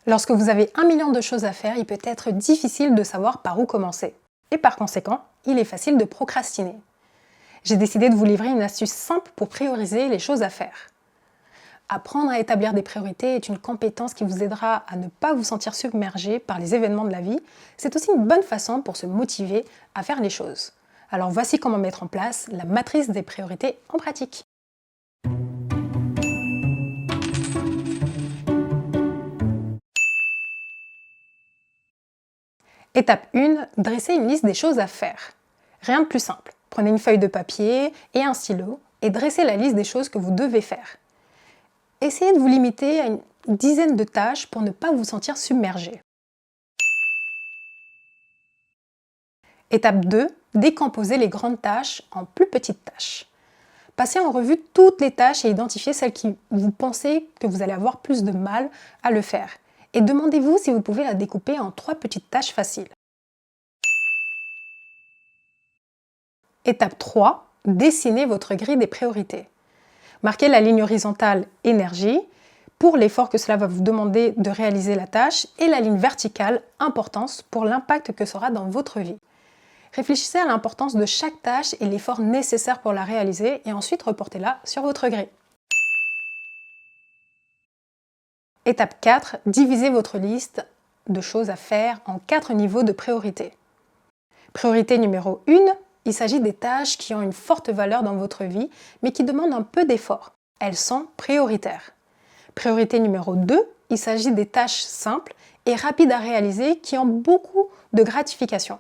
Lorsque vous avez 1 million de choses à faire, il peut être difficile de savoir par où commencer. Et par conséquent, il est facile de procrastiner. J'ai décidé de vous livrer une astuce simple pour prioriser les choses à faire. Apprendre à établir des priorités est une compétence qui vous aidera à ne pas vous sentir submergé par les événements de la vie. C'est aussi une bonne façon pour se motiver à faire les choses. Alors voici comment mettre en place la matrice des priorités en pratique. Étape 1, dressez une liste des choses à faire. Rien de plus simple. Prenez une feuille de papier et un stylo et dressez la liste des choses que vous devez faire. Essayez de vous limiter à une dizaine de tâches pour ne pas vous sentir submergé. Étape 2, décomposez les grandes tâches en plus petites tâches. Passez en revue toutes les tâches et identifiez celles qui vous pensez que vous allez avoir plus de mal à le faire. Et demandez-vous si vous pouvez la découper en 3 petites tâches faciles. Étape 3, dessinez votre grille des priorités. Marquez la ligne horizontale énergie pour l'effort que cela va vous demander de réaliser la tâche et la ligne verticale importance pour l'impact que ça aura dans votre vie. Réfléchissez à l'importance de chaque tâche et l'effort nécessaire pour la réaliser et ensuite reportez-la sur votre grille. Étape 4, divisez votre liste de choses à faire en 4 niveaux de priorité. Priorité numéro 1, il s'agit des tâches qui ont une forte valeur dans votre vie, mais qui demandent un peu d'effort. Elles sont prioritaires. Priorité numéro 2, il s'agit des tâches simples et rapides à réaliser qui ont beaucoup de gratification.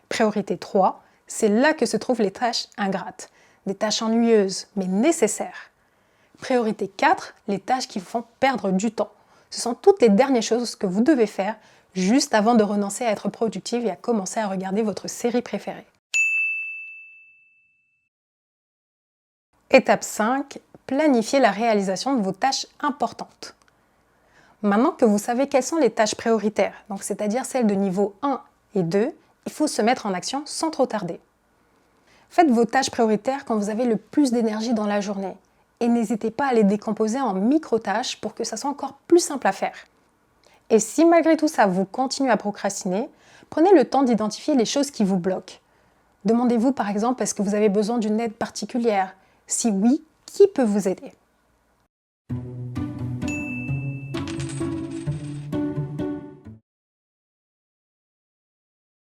Priorité 3, c'est là que se trouvent les tâches ingrates, des tâches ennuyeuses mais nécessaires. Priorité 4, les tâches qui vous font perdre du temps. Ce sont toutes les dernières choses que vous devez faire juste avant de renoncer à être productive et à commencer à regarder votre série préférée. Étape 5, planifiez la réalisation de vos tâches importantes. Maintenant que vous savez quelles sont les tâches prioritaires, donc c'est-à-dire celles de niveau 1 et 2, il faut se mettre en action sans trop tarder. Faites vos tâches prioritaires quand vous avez le plus d'énergie dans la journée et n'hésitez pas à les décomposer en micro-tâches pour que ça soit encore plus simple à faire. Et si malgré tout ça vous continuez à procrastiner, prenez le temps d'identifier les choses qui vous bloquent. Demandez-vous par exemple, est-ce que vous avez besoin d'une aide particulière? Si oui, qui peut vous aider?